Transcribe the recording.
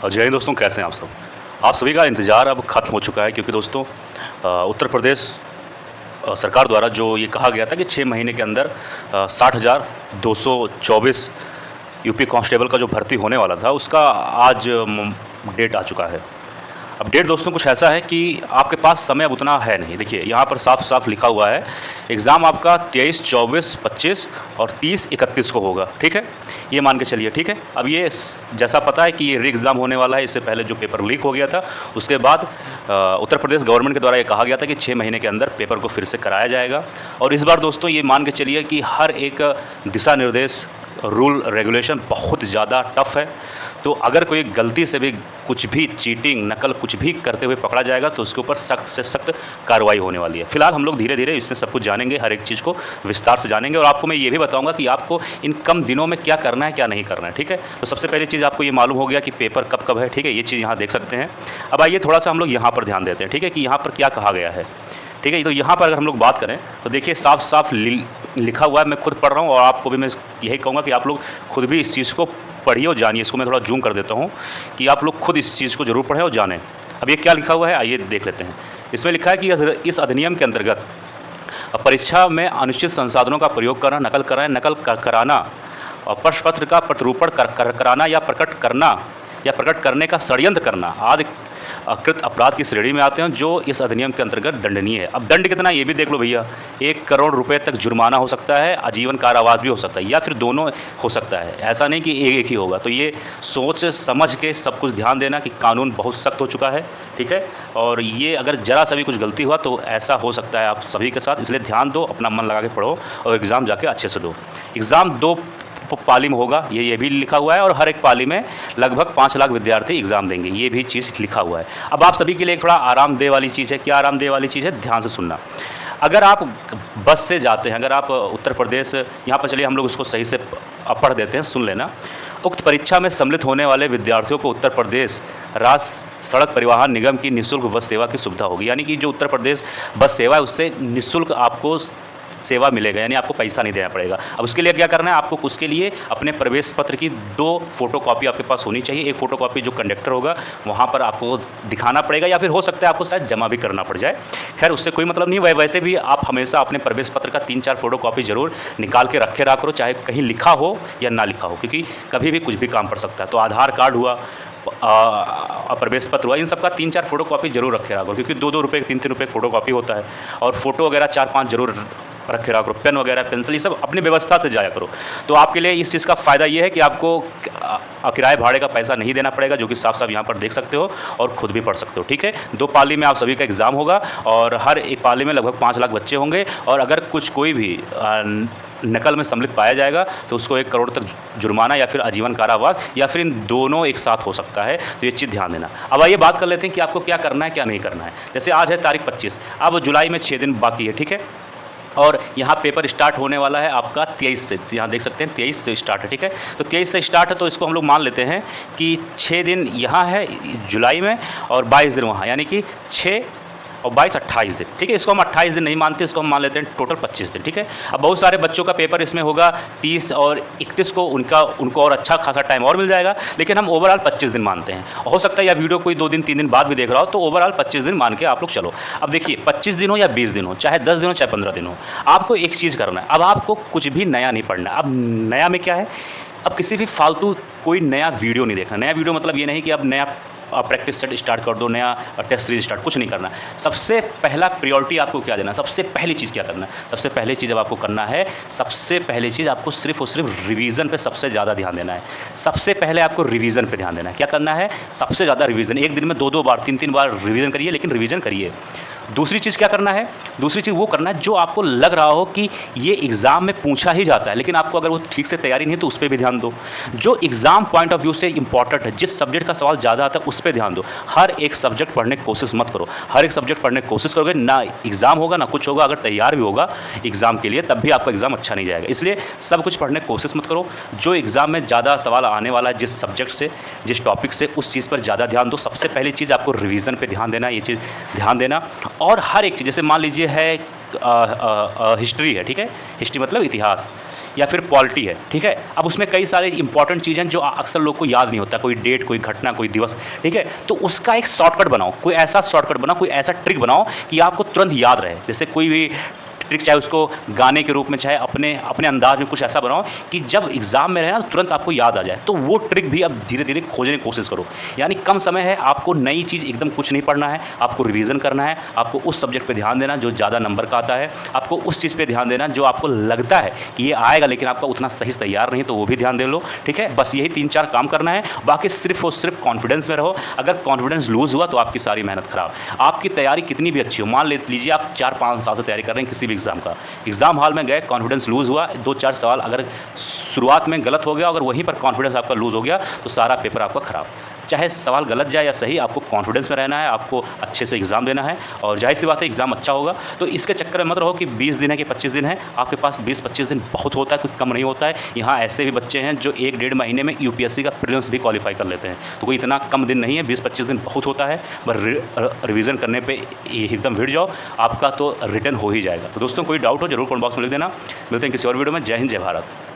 जय हिंद दोस्तों, कैसे हैं आप सब। आप सभी का इंतज़ार अब ख़त्म हो चुका है क्योंकि दोस्तों उत्तर प्रदेश सरकार द्वारा जो ये कहा गया था कि 6 महीने के अंदर 60,224 यूपी कांस्टेबल का जो भर्ती होने वाला था उसका आज डेट आ चुका है। अब डेट दोस्तों कुछ ऐसा है कि आपके पास समय अब उतना है नहीं। देखिए यहाँ पर साफ साफ लिखा हुआ है एग्ज़ाम आपका 23, 24, 25 और 30, 31 को होगा। ठीक है, ये मान के चलिए। ठीक है, अब ये जैसा पता है कि ये री एग्ज़ाम होने वाला है, इससे पहले जो पेपर लीक हो गया था उसके बाद उत्तर प्रदेश गवर्नमेंट के द्वारा ये कहा गया था कि 6 महीने के अंदर पेपर को फिर से कराया जाएगा। और इस बार दोस्तों ये मान के चलिए कि हर एक दिशा निर्देश, रूल रेगुलेशन बहुत ज़्यादा टफ है। तो अगर कोई गलती से भी कुछ भी चीटिंग, नकल कुछ भी करते हुए पकड़ा जाएगा तो उसके ऊपर सख्त से सख्त कार्रवाई होने वाली है। फिलहाल हम लोग धीरे धीरे इसमें सब कुछ जानेंगे, हर एक चीज़ को विस्तार से जानेंगे और आपको मैं ये भी बताऊंगा कि आपको इन कम दिनों में क्या करना है, क्या नहीं करना है। ठीक है, तो सबसे पहली चीज़ आपको ये मालूम हो गया कि पेपर कब कब है। ठीक है, ये चीज़ यहाँ देख सकते हैं। अब आइए थोड़ा सा हम लोग यहाँ पर ध्यान देते हैं। ठीक है, कि यहाँ पर क्या कहा गया है। ठीक है, तो यहाँ पर अगर हम लोग बात करें तो देखिए साफ साफ लिखा हुआ है। मैं खुद पढ़ रहा हूँ और आपको भी मैं यही कहूँगा कि आप लोग खुद भी इस चीज़ को पढ़िए और जानिए। इसको मैं थोड़ा जूम कर देता हूँ कि आप लोग खुद इस चीज़ को ज़रूर पढ़ें और जानें। अब ये क्या लिखा हुआ है आइए देख लेते हैं। इसमें लिखा है कि इस अधिनियम के अंतर्गत परीक्षा में अनुचित संसाधनों का प्रयोग करना, नकल कराना और प्रश्न पत्र का प्रतिरूपण कराना या प्रकट करने का षड्यंत्र करना आदि कृत अपराध की श्रेणी में आते हैं जो इस अधिनियम के अंतर्गत दंडनीय है। अब दंड कितना ये भी देख लो भैया, 1 करोड़ रुपए तक जुर्माना हो सकता है, आजीवन कारावास भी हो सकता है या फिर दोनों हो सकता है। ऐसा नहीं कि एक ही होगा। तो ये सोच समझ के सब कुछ ध्यान देना कि कानून बहुत सख्त हो चुका है। ठीक है, और ये अगर जरा सा भी कुछ गलती हुआ तो ऐसा हो सकता है आप सभी के साथ। इसलिए ध्यान दो, अपना मन लगा के पढ़ो और एग्ज़ाम जाके अच्छे से दो। एग्ज़ाम 2 पाली में होगा, ये भी लिखा हुआ है और हर एक पाली में लगभग 5 लाख विद्यार्थी एग्ज़ाम देंगे, ये भी चीज़ लिखा हुआ है। अब आप सभी के लिए एक थोड़ा आरामदेह वाली चीज़ है। क्या आरामदेह वाली चीज़ है, ध्यान से सुनना। अगर आप बस से जाते हैं, अगर आप उत्तर प्रदेश, यहाँ पर चलिए हम लोग उसको सही से पढ़ देते हैं, सुन लेना। उक्त परीक्षा में सम्मिलित होने वाले विद्यार्थियों को उत्तर प्रदेश राज्य सड़क परिवहन निगम की निःशुल्क बस सेवा की सुविधा होगी। यानी कि जो उत्तर प्रदेश बस सेवा है उससे निःशुल्क आपको सेवा मिलेगा, यानी आपको पैसा नहीं देना पड़ेगा। अब उसके लिए क्या करना है, आपको उसके लिए अपने प्रवेश पत्र की 2 फोटोकॉपी आपके पास होनी चाहिए। एक फ़ोटोकॉपी जो कंडक्टर होगा वहाँ पर आपको दिखाना पड़ेगा या फिर हो सकता है आपको शायद जमा भी करना पड़ जाए। खैर उससे कोई मतलब नहीं। वैसे भी आप हमेशा अपने प्रवेश पत्र का 3-4 फोटोकॉपी जरूर निकाल के रखे रहा करो, चाहे कहीं लिखा हो या ना लिखा हो, क्योंकि कभी भी कुछ भी काम पड़ सकता है। तो आधार कार्ड हुआ, प्रवेश पत्र हुआ, इन सब का 3-4 फोटोकॉपी जरूर रखे रहा करो, क्योंकि 2-2 रुपये 3-3 रुपये फोटोकॉपी होता है। और फोटो वगैरह 4-5 जरूर रखे रहा करो। पेन वगैरह, पेंसिल, ये सब अपनी व्यवस्था से जाया करो। तो आपके लिए इस चीज़ का फ़ायदा ये है कि आपको किराए भाड़े का पैसा नहीं देना पड़ेगा, जो कि साफ साफ यहाँ पर देख सकते हो और खुद भी पढ़ सकते हो। ठीक है, 2 पाली में आप सभी का एग्ज़ाम होगा और हर एक पाली में लगभग 5 लाख बच्चे होंगे। और अगर कोई भी नकल में सम्मिलित पाया जाएगा तो उसको 1 करोड़ तक जुर्माना या फिर आजीवन कारावास या फिर इन दोनों एक साथ हो सकता है। तो ये चीज़ ध्यान देना। अब आइए बात कर लेते हैं कि आपको क्या करना है, क्या नहीं करना है। जैसे आज है तारीख 25, अब जुलाई में 6 दिन बाकी है। ठीक है, और यहाँ पेपर स्टार्ट होने वाला है आपका 23 से। यहाँ देख सकते हैं 23 से स्टार्ट है। ठीक है, तो 23 से स्टार्ट है, तो इसको हम लोग मान लेते हैं कि 6 दिन यहाँ है जुलाई में और 22 दिन वहाँ, यानी कि 6 और 22 28 दिन। ठीक है, इसको हम 28 दिन नहीं मानते, इसको हम मान लेते हैं टोटल 25 दिन। ठीक है, अब बहुत सारे बच्चों का पेपर इसमें होगा 30 और 31 को, उनको और अच्छा खासा टाइम और मिल जाएगा, लेकिन हम ओवरऑल 25 दिन मानते हैं। हो सकता है यह वीडियो कोई 2 दिन 3 दिन बाद भी देख रहा हो, तो ओवरऑल 25 दिन मान के आप लोग चलो। अब देखिए 25 दिन हो या 20 दिन हो, चाहे 10 दिन हो चाहे 15 दिन हो, आपको एक चीज़ करना है। अब आपको कुछ भी नया नहीं पढ़ना। अब नया में क्या है, अब किसी भी फालतू कोई नया वीडियो नहीं देखना। नया वीडियो मतलब ये नहीं कि अब नया प्रैक्टिस सेट स्टार्ट कर दो, नया टेस्ट सीरीज स्टार्ट, कुछ नहीं करना। सबसे पहला प्रायोरिटी आपको क्या देना, सबसे पहली चीज़ क्या करना है, सबसे पहली चीज़ अब आपको करना है, सबसे पहली चीज़ आपको सिर्फ और सिर्फ रिवीजन पे सबसे ज़्यादा ध्यान देना है। सबसे पहले आपको रिवीजन पे ध्यान देना है। क्या करना है, सबसे ज़्यादा रिवीजन। एक दिन में 2-2 बार 3-3 बार रिवीजन करिए, लेकिन रिवीजन करिए। दूसरी चीज़ क्या करना है, दूसरी चीज़ वो करना है जो आपको लग रहा हो कि ये एग्ज़ाम में पूछा ही जाता है, लेकिन आपको अगर वो ठीक से तैयारी नहीं है तो उस पर भी ध्यान दो। जो एग्ज़ाम पॉइंट ऑफ व्यू से इंपॉर्टेंट है, जिस सब्जेक्ट का सवाल ज़्यादा आता है उस पर ध्यान दो। हर एक सब्जेक्ट पढ़ने की कोशिश मत करो। हर एक सब्जेक्ट पढ़ने की कोशिश करोगे ना एग्ज़ाम होगा ना कुछ होगा। अगर तैयार भी होगा एग्ज़ाम के लिए तब भी आपका एग्ज़ाम अच्छा नहीं जाएगा। इसलिए सब कुछ पढ़ने की कोशिश मत करो। जो एग्ज़ाम में ज़्यादा सवाल आने वाला है, जिस सब्जेक्ट से, जिस टॉपिक से, उस चीज़ पर ज़्यादा ध्यान दो। सबसे पहली चीज़ आपको रिवीजन पे ध्यान देना है, ये चीज़ ध्यान देना। और हर एक चीज़, जैसे मान लीजिए है हिस्ट्री है, ठीक है, हिस्ट्री मतलब इतिहास। या फिर पॉलिटी है, ठीक है। अब उसमें कई सारे इंपॉर्टेंट चीज़ें हैं जो अक्सर लोग को याद नहीं होता, कोई डेट, कोई घटना, कोई दिवस, ठीक है। तो उसका एक शॉर्टकट बनाओ, कोई ऐसा शॉर्टकट बनाओ, कोई ऐसा ट्रिक बनाओ कि आपको तुरंत याद रहे। जैसे कोई भी ट्रिक, चाहे उसको गाने के रूप में, चाहे अपने अपने अंदाज में कुछ ऐसा बनाओ कि जब एग्ज़ाम में रहे ना तो तुरंत आपको याद आ जाए। तो वो ट्रिक भी अब धीरे धीरे खोजने की कोशिश करो। यानी कम समय है, आपको नई चीज़ एकदम कुछ नहीं पढ़ना है, आपको रिवीजन करना है, आपको उस सब्जेक्ट पे ध्यान देना जो ज़्यादा नंबर का आता है, आपको उस चीज़ पे ध्यान देना जो आपको लगता है कि ये आएगा लेकिन आपका उतना सही से तैयार नहीं, तो वो भी ध्यान दे लो, ठीक है। बस यही 3-4 काम करना है, बाकी सिर्फ और सिर्फ कॉन्फिडेंस में रहो। अगर कॉन्फिडेंस लूज़ हुआ तो आपकी सारी मेहनत खराब। आपकी तैयारी कितनी भी अच्छी हो, मान लीजिए आप 4-5 साल से तैयारी कर रहे हैं किसी भी एग्ज़ाम का, एग्ज़ाम हॉल में गए, कॉन्फिडेंस लूज़ हुआ, 2-4 सवाल अगर शुरुआत में गलत हो गया, अगर वहीं पर कॉन्फिडेंस आपका लूज़ हो गया तो सारा पेपर आपका खराब। चाहे सवाल गलत जाए या सही, आपको कॉन्फिडेंस में रहना है, आपको अच्छे से एग्ज़ाम देना है और ज़ाहिर सी बात है एग्ज़ाम अच्छा होगा। तो इसके चक्कर में मत रहो कि 20 दिन है कि 25 दिन है, आपके पास 20-25 दिन बहुत होता है, कोई कम नहीं होता है। यहाँ ऐसे भी बच्चे हैं जो 1-1.5 महीने में यूपीएससी का प्रीलिम्स भी क्वालिफाई कर लेते हैं, तो कोई इतना कम दिन नहीं है, 20-25 दिन बहुत होता है। पर रिवीजन करने पर एकदम भिड़ जाओ, आपका तो रिटर्न हो ही जाएगा। तो दोस्तों कोई डाउट हो जरूर कमेंट बॉक्स में लिख देना। मिलते हैं किसी और वीडियो में। जय हिंद, जय भारत।